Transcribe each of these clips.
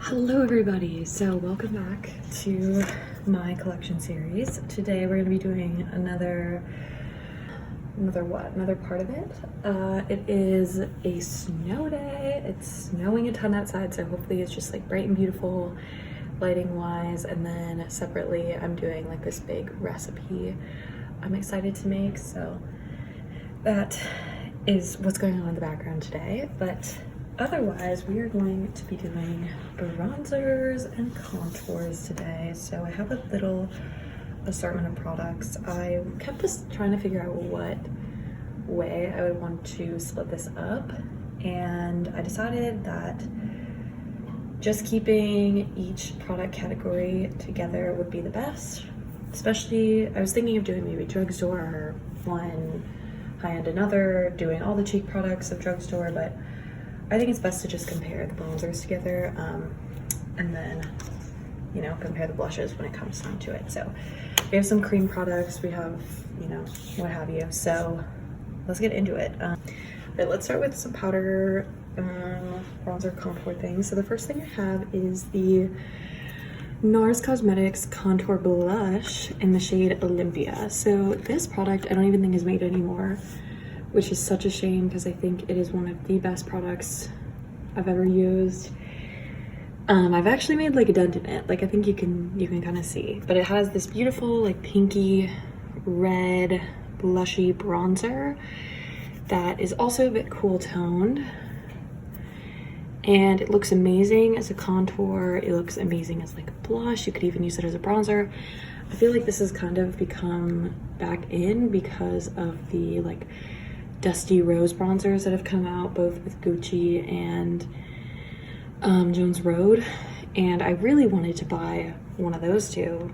Hello everybody, so welcome back to my collection series. Today we're going to be doing another part of it. It is a snow day. It's snowing a ton outside, so hopefully it's just like bright and beautiful lighting wise. And then separately I'm doing like this big recipe I'm excited to make, so that is what's going on in the background today. But otherwise, we are going to be doing bronzers and contours today. So I have a little assortment of products. I kept just trying to figure out what way I would want to split this up, and I decided that just keeping each product category together would be the best. Especially, I was thinking of doing maybe drugstore, one high-end another, doing all the cheap products of drugstore, but I think it's best to just compare the bronzers together, and then, you know, compare the blushes when it comes down to it. So we have some cream products, we have, you know, what have you. So let's get into it. But let's start with some powder bronzer contour things. So the first thing I have is the NARS Cosmetics Contour Blush in the shade Olympia. So this product I don't even think is made anymore, which is such a shame because I think it is one of the best products I've ever used. I've actually made like a dent in it, like I think you can kind of see, but it has this beautiful like pinky red blushy bronzer that is also a bit cool toned, and it looks amazing as a contour. It looks amazing as like a blush. You could even use it as a bronzer. I feel like this has kind of become back in because of the like dusty rose bronzers that have come out both with Gucci and Jones Road, and I really wanted to buy one of those two,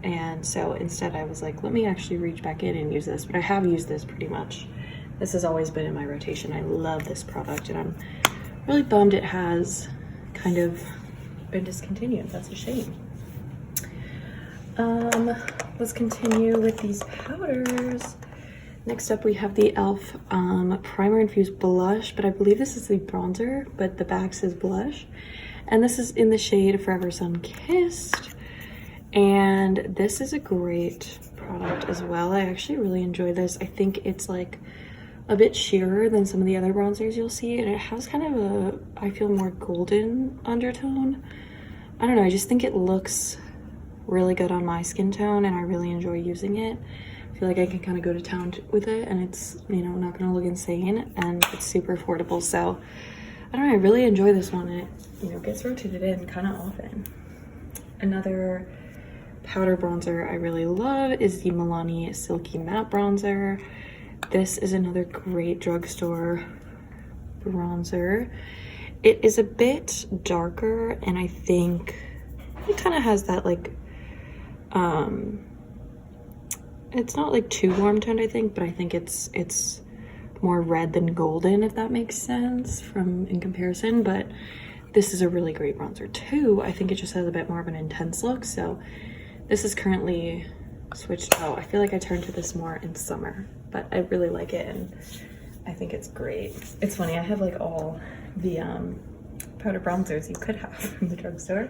and so instead I was like, let me actually reach back in and use this. But I have used this pretty much. This has always been in my rotation. I love this product, and I'm really bummed it has kind of been discontinued. That's a shame. Let's continue with these powders. Next up we have the e.l.f. Primer Infused Blush, but I believe this is the bronzer, but the back says blush. And this is in the shade Forever Sun Kissed. And this is a great product as well. I actually really enjoy this. I think it's like a bit sheerer than some of the other bronzers you'll see, and it has kind of a, I feel, more golden undertone. I don't know, I just think it looks really good on my skin tone, and I really enjoy using it. I feel like I can kind of go to town with it, and it's, you know, not gonna look insane, and it's super affordable. So I don't know, I really enjoy this one. It, you know, gets rotated in kind of often. Another powder bronzer I really love is the Milani Silky Matte Bronzer. This is another great drugstore bronzer. It is a bit darker, and I think it kind of has that like it's not like too warm toned, I think, but I think it's more red than golden, if that makes sense from in comparison. But this is a really great bronzer too. I think it just has a bit more of an intense look. So this is currently switched out. I feel like I turn to this more in summer, but I really like it, and I think it's great. It's funny, I have like all the powder bronzers you could have from the drugstore.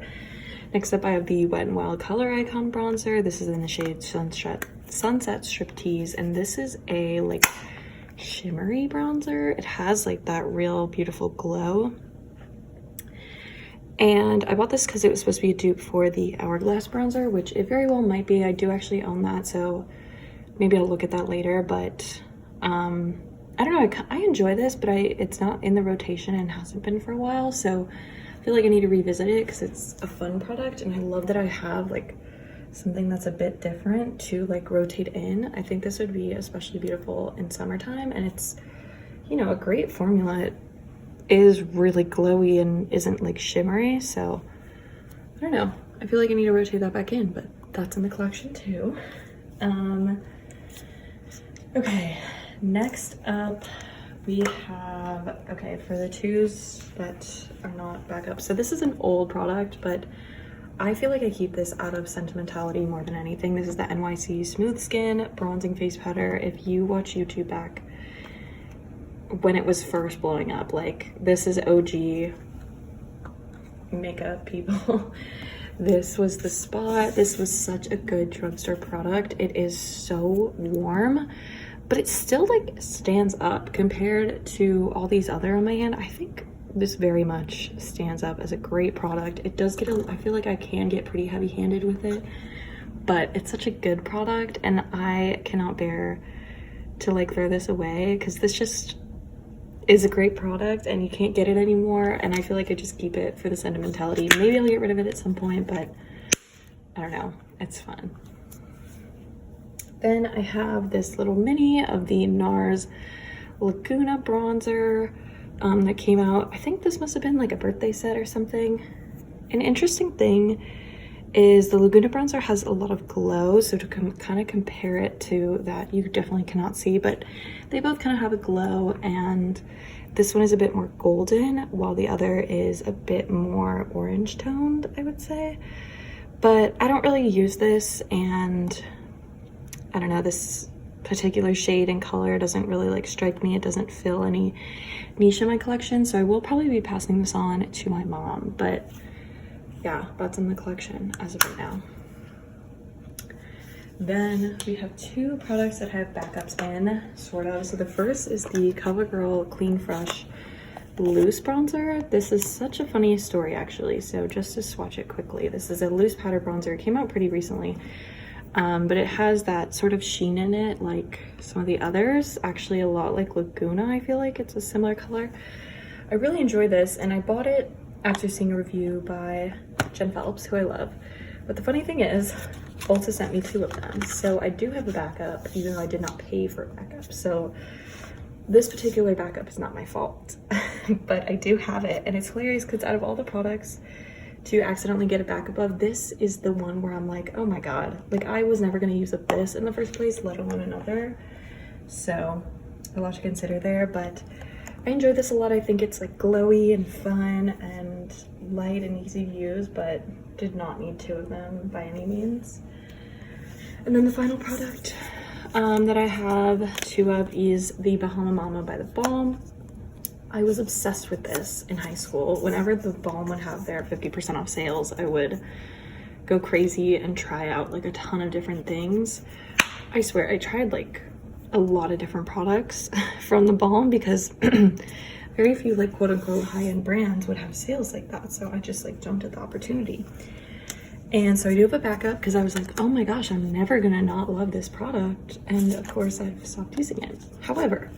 Next up I have the Wet n Wild Color Icon Bronzer. This is in the shade Sunset Striptease, and this is a like shimmery bronzer. It has like that real beautiful glow. And I bought this because it was supposed to be a dupe for the Hourglass bronzer, which it very well might be. I do actually own that, so maybe I'll look at that later. But I don't know, I enjoy this, but it's not in the rotation and hasn't been for a while, so I feel like I need to revisit it because it's a fun product, and I love that I have like something that's a bit different to like rotate in. I think this would be especially beautiful in summertime, and it's, you know, a great formula. It is really glowy and isn't like shimmery, so I don't know, I feel like I need to rotate that back in, but that's in the collection too. Okay, next up we have, okay, for the twos that are not back up, so this is an old product, but I feel like I keep this out of sentimentality more than anything. This is the NYC Smooth Skin Bronzing Face Powder. If you watch YouTube back when it was first blowing up, like, this is OG makeup people. This was the spot. This was such a good drugstore product. It is so warm, but it still like stands up compared to all these other on my hand. I think this very much stands up as a great product. It does get I feel like I can get pretty heavy-handed with it, but it's such a good product, and I cannot bear to like throw this away because this just is a great product and you can't get it anymore, and I feel like I just keep it for the sentimentality. Maybe I'll get rid of it at some point, but I don't know, it's fun. Then I have this little mini of the NARS Laguna bronzer that came out. I think this must have been like a birthday set or something. An interesting thing is the Laguna bronzer has a lot of glow, so to kind of compare it to that, you definitely cannot see, but they both kind of have a glow, and this one is a bit more golden while the other is a bit more orange toned, I would say. But I don't really use this, and I don't know, this particular shade and color doesn't really like strike me. It doesn't fill any niche in my collection, so I will probably be passing this on to my mom, but yeah, that's in the collection as of right now. Then we have two products that have backups in, sort of. So the first is the CoverGirl Clean Fresh Loose Bronzer. This is such a funny story, actually. So just to swatch it quickly, this is a loose powder bronzer. It came out pretty recently, but it has that sort of sheen in it, like some of the others. Actually, a lot like Laguna, I feel like it's a similar color. I really enjoy this, and I bought it after seeing a review by Jen Phelps, who I love. But the funny thing is, Ulta sent me two of them, so I do have a backup, even though I did not pay for a backup. So this particular backup is not my fault, but I do have it, and it's hilarious because out of all the products to accidentally get a backup of, this is the one where I'm like, oh my god, like I was never going to use this in the first place, let alone another. So a lot to consider there, but I enjoy this a lot. I think it's like glowy and fun and light and easy to use, but did not need two of them by any means. And then the final product that I have two of is the Bahama Mama by The Balm. I was obsessed with this in high school. Whenever The Balm would have their 50% off sales, I would go crazy and try out like a ton of different things. I swear, I tried like a lot of different products from The Balm because very few like quote unquote high-end brands would have sales like that. So I just like jumped at the opportunity. And so I do have a backup because I was like, oh my gosh, I'm never gonna not love this product. And of course I've stopped using it. However,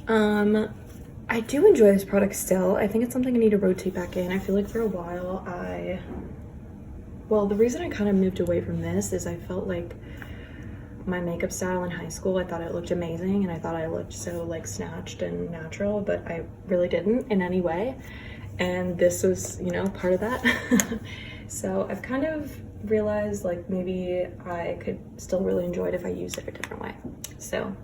I do enjoy this product still. I think it's something I need to rotate back in. I feel like for a while well, the reason I kind of moved away from this is I felt like my makeup style in high school, I thought it looked amazing and I thought I looked so like snatched and natural, but I really didn't in any way. And this was, you know, part of that. So I've kind of realized like maybe I could still really enjoy it if I used it a different way. So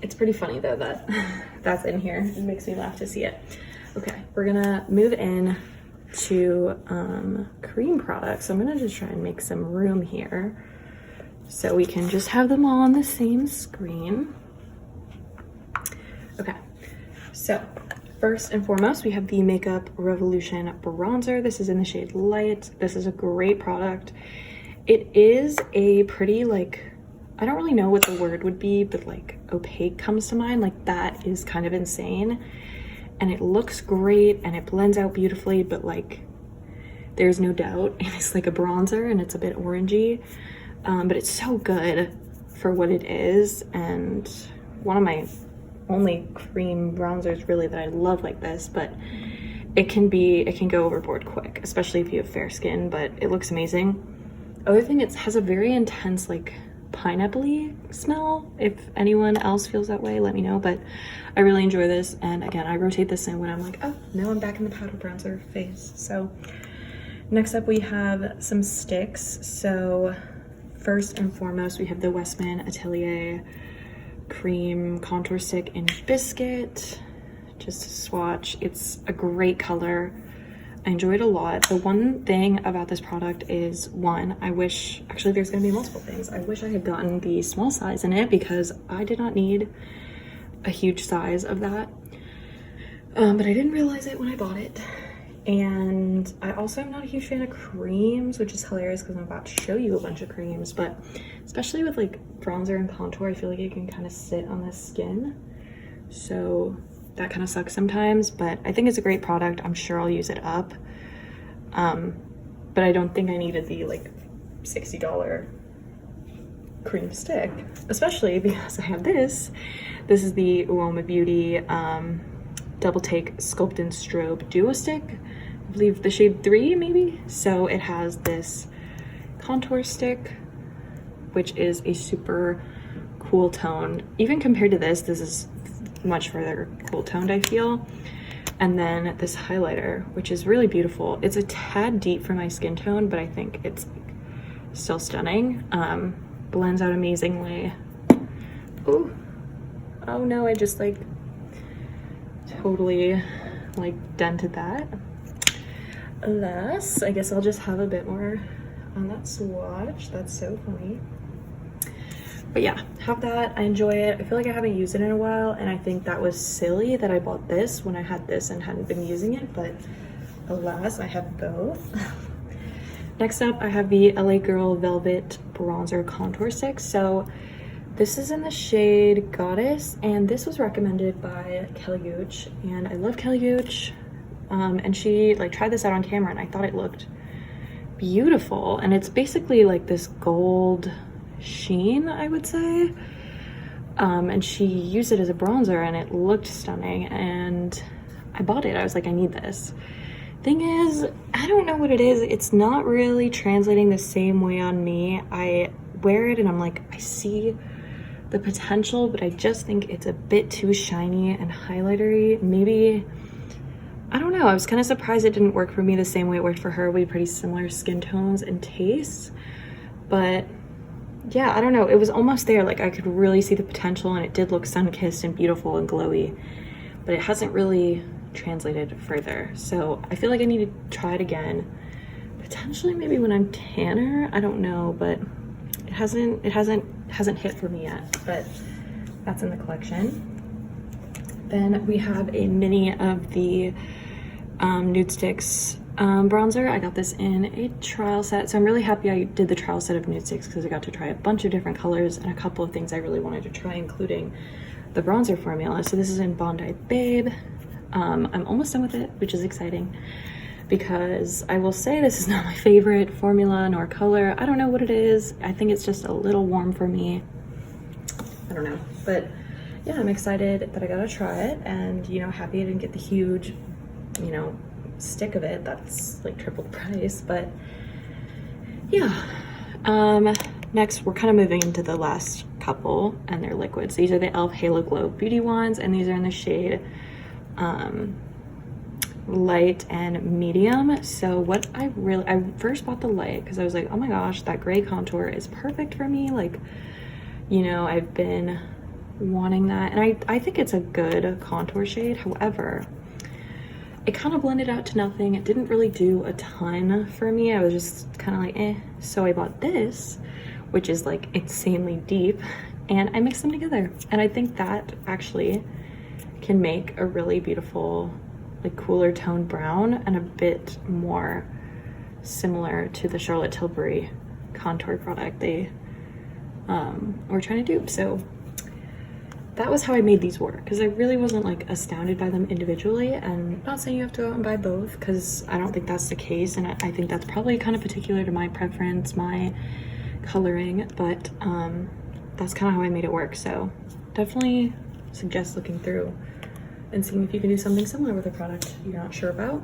it's pretty funny though that that's in here. It makes me laugh to see it. Okay, we're gonna move in to cream products. So I'm gonna just try and make some room here so we can just have them all on the same screen. Okay, so first and foremost, we have the Makeup Revolution bronzer. This is in the shade Light. This is a great product. It is a pretty like, I don't really know what the word would be, but like opaque comes to mind. Like that is kind of insane. And it looks great and it blends out beautifully, but like there's no doubt it's like a bronzer and it's a bit orangey. But it's so good for what it is, and one of my only cream bronzers really that I love like this, but it can go overboard quick, especially if you have fair skin, but it looks amazing. Other thing, it has a very intense like pineapple-y smell. If anyone else feels that way, let me know, but I really enjoy this. And again, I rotate this in when I'm like, oh, now I'm back in the powder bronzer phase. So next up we have some sticks. So first and foremost, we have the Westman Atelier Cream Contour Stick in Biscuit. Just to swatch, it's a great color. I enjoy it a lot. The one thing about this product is, one, I wish, actually there's gonna be multiple things. I wish I had gotten the small size in it because I did not need a huge size of that. But I didn't realize it when I bought it. And I also am not a huge fan of creams, which is hilarious because I'm about to show you a bunch of creams, but especially with like bronzer and contour, I feel like it can kind of sit on the skin. So that kind of sucks sometimes, but I think it's a great product. I'm sure I'll use it up. But I don't think I needed the like $60 cream stick, especially because I have this. This is the Aroma Beauty Double Take Sculpt and Strobe Duo Stick. I believe the shade 3 maybe. So it has this contour stick, which is a super cool tone. Even compared to this is much further cool toned, I feel. And then this highlighter, which is really beautiful. It's a tad deep for my skin tone, but I think it's still stunning. Blends out amazingly. Ooh. Oh no, I just like totally like dented that. Thus, I guess I'll just have a bit more on that swatch. That's so funny. But yeah, have that. I enjoy it. I feel like I haven't used it in a while, and I think that was silly that I bought this when I had this and hadn't been using it, but alas, I have both. Next up, I have the LA Girl Velvet Bronzer Contour Stick. So this is in the shade Goddess, and this was recommended by Kelly Gooch, and I love Kelly Gooch. And she like tried this out on camera, and I thought it looked beautiful. And it's basically like this gold sheen, I would say. And she used it as a bronzer, and it looked stunning, and I bought it. I was like, I need this. Thing is, I don't know what it is. It's not really translating the same way on me. I wear it and I'm like, I see the potential, but I just think it's a bit too shiny and highlightery. Maybe, I don't know. I was kind of surprised it didn't work for me the same way it worked for her. We had pretty similar skin tones and tastes, but yeah, I don't know. It was almost there. Like I could really see the potential, and it did look sun-kissed and beautiful and glowy, but it hasn't really translated further. So I feel like I need to try it again. Potentially maybe when I'm tanner. I don't know, but it hasn't hit for me yet, but that's in the collection. Then we have a mini of the Nude Sticks bronzer. I got this in a trial set, so I'm really happy I did the trial set of Nude Sticks because I got to try a bunch of different colors and a couple of things I really wanted to try, including the bronzer formula. So this is in Bondi Babe. I'm almost done with it, which is exciting because I will say this is not my favorite formula nor color. I don't know what it is. I think it's just a little warm for me. I don't know, but yeah, I'm excited that I got to try it, and you know, happy I didn't get the huge, you know, stick of it that's like triple the price. But yeah, next we're kind of moving into the last couple, and they're liquids. These are the e.l.f. Halo Glow Beauty Wands, and these are in the shade light and medium. So what I first bought the light because I was like, oh my gosh, that gray contour is perfect for me. Like, you know, I've been wanting that, and I think it's a good contour shade. However, it kind of blended out to nothing. It didn't really do a ton for me. I was just kind of like, eh. So I bought this, which is like insanely deep, and I mixed them together, and I think that actually can make a really beautiful, like cooler toned brown, and a bit more similar to the Charlotte Tilbury contour product they were trying to do. So that was how I made these work, because I really wasn't like astounded by them individually. And I'm not saying you have to go out and buy both, because I don't think that's the case, and I think that's probably kind of particular to my preference, my coloring, but that's kind of how I made it work. So definitely suggest looking through and seeing if you can do something similar with a product you're not sure about.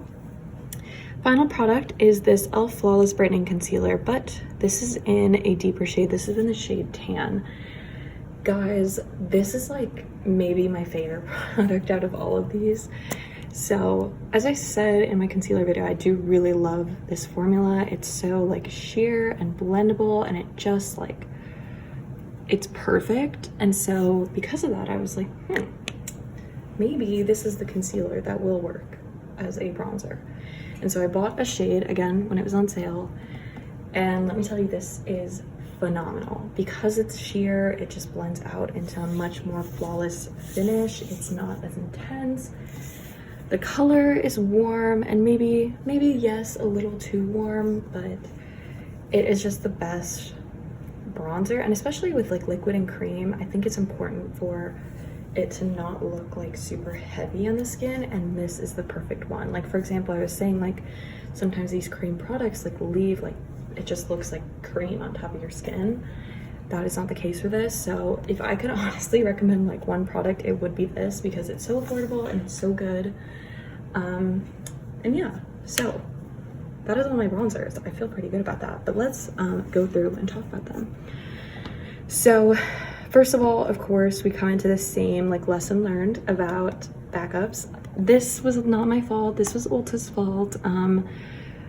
Final product is this e.l.f. Flawless Brightening Concealer, but this is in a deeper shade. This is in the shade Tan. Guys, this is like maybe my favorite product out of all of these. So as I said in my concealer video, I do really love this formula. It's so like sheer and blendable, and it just like, it's perfect. And so because of that, I was like, maybe this is the concealer that will work as a bronzer. And so I bought a shade again when it was on sale, and let me tell you, this is phenomenal. Because it's sheer, it just blends out into a much more flawless finish. It's not as intense. The color is warm and maybe yes, a little too warm, but it is just the best bronzer. And especially with like liquid and cream, I think it's important for it to not look like super heavy on the skin, and this is the perfect one. Like for example, I was saying like sometimes these cream products like leave like it just looks like cream on top of your skin. That is not the case for this. So if I could honestly recommend like one product, it would be this, because it's so affordable and it's so good. And yeah, so that is one of my bronzers. I feel pretty good about that, but let's go through and talk about them. So first of all, of course, we come into the same like lesson learned about backups. This was not my fault. This was Ulta's fault.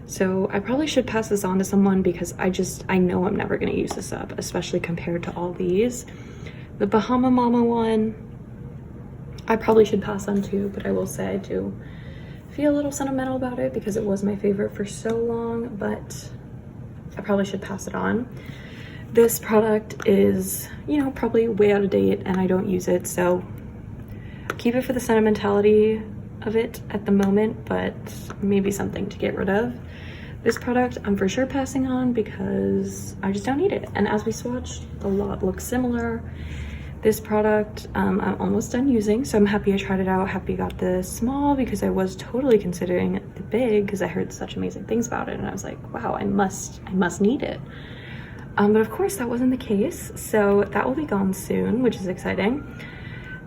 So I probably should pass this on to someone, because I know I'm never gonna use this up, especially compared to all these. The Bahama Mama one, I probably should pass on too, but I will say I do feel a little sentimental about it because it was my favorite for so long, but I probably should pass it on. This product is, you know, probably way out of date and I don't use it, so keep it for the sentimentality of it at the moment, but maybe something to get rid of. This product I'm for sure passing on because I just don't need it. And as we swatched, a lot looks similar. This product I'm almost done using, so I'm happy I tried it out. Happy I got the small, because I was totally considering the big because I heard such amazing things about it, and I was like, wow, I must need it. But of course that wasn't the case, so that will be gone soon, which is exciting.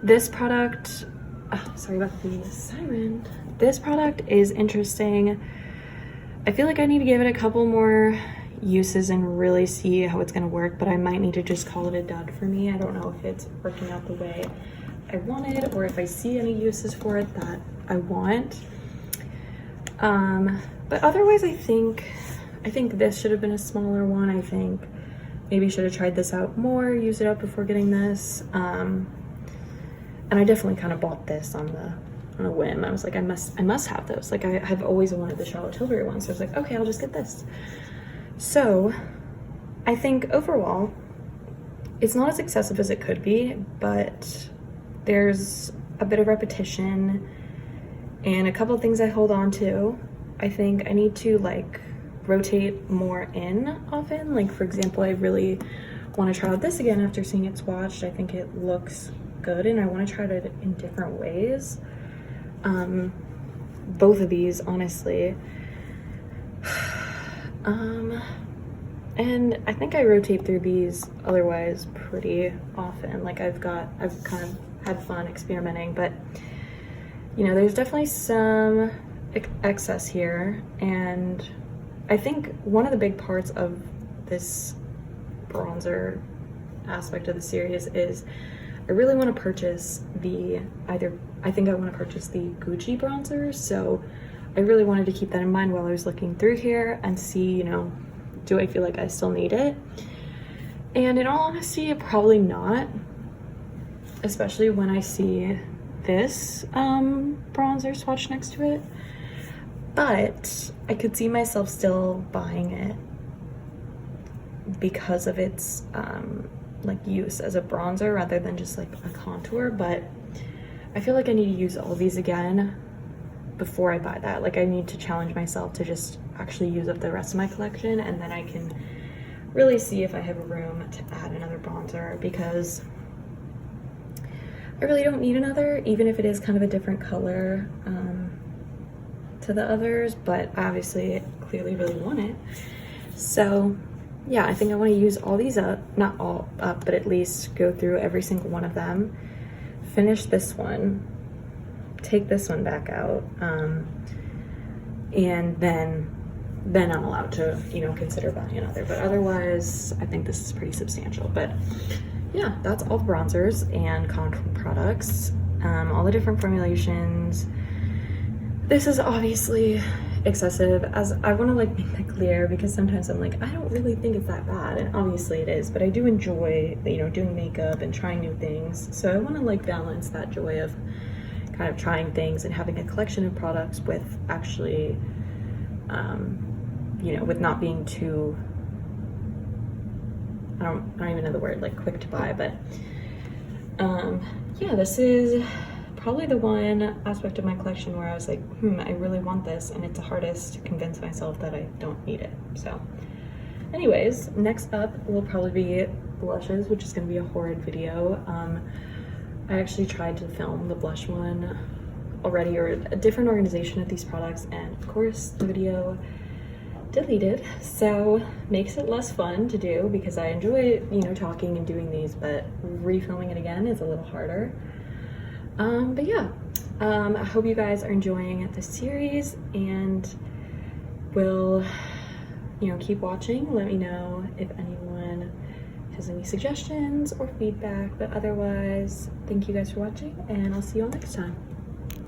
This product, oh, sorry about the siren. This product is interesting. I feel like I need to give it a couple more uses and really see how it's gonna work, but I might need to just call it a dud for me. I don't know if it's working out the way I wanted or if I see any uses for it that I want. But otherwise I think this should have been a smaller one. I think maybe should have tried this out more, use it up before getting this. And I definitely kind of bought this on a whim. I was like, I must have those. Like I have always wanted the Charlotte Tilbury one, so I was like, okay, I'll just get this. So I think overall it's not as excessive as it could be, but there's a bit of repetition and a couple of things I hold on to. I think I need to like rotate more in often. Like for example, I really want to try out this again after seeing it swatched. I think it looks good and I want to try it in different ways. Both of these, honestly. And I think I rotate through these otherwise pretty often. Like I've kind of had fun experimenting, but you know, there's definitely some excess here. And I think one of the big parts of this bronzer aspect of the series is I really want to purchase I think I want to purchase the Gucci bronzer, so I really wanted to keep that in mind while I was looking through here and see, you know, do I feel like I still need it? And in all honesty, probably not, especially when I see this bronzer swatch next to it. But I could see myself still buying it because of its like use as a bronzer rather than just like a contour. But I feel like I need to use all these again before I buy that. Like I need to challenge myself to just actually use up the rest of my collection, and then I can really see if I have room to add another bronzer, because I really don't need another, even if it is kind of a different color to the others, but obviously clearly really want it. So yeah, I think I want to use all these up, not all up, but at least go through every single one of them, finish this one, take this one back out, and then I'm allowed to, you know, consider buying another. But otherwise, I think this is pretty substantial. But yeah, that's all the bronzers and contour products, all the different formulations. This is obviously excessive, as I want to like make that clear, because sometimes I'm like, I don't really think it's that bad, and obviously it is, but I do enjoy, you know, doing makeup and trying new things. So I want to like balance that joy of kind of trying things and having a collection of products with actually you know, with not being too, I don't even know the word, like quick to buy. But yeah, this is probably the one aspect of my collection where I was like, I really want this, and it's the hardest to convince myself that I don't need it. So anyways, next up will probably be blushes, which is going to be a horrid video. I actually tried to film the blush one already, or a different organization of these products, and of course the video deleted, so makes it less fun to do because I enjoy, you know, talking and doing these, but refilming it again is a little harder. But yeah, I hope you guys are enjoying this series, and will, you know, keep watching. Let me know if anyone has any suggestions or feedback, but otherwise, thank you guys for watching, and I'll see you all next time.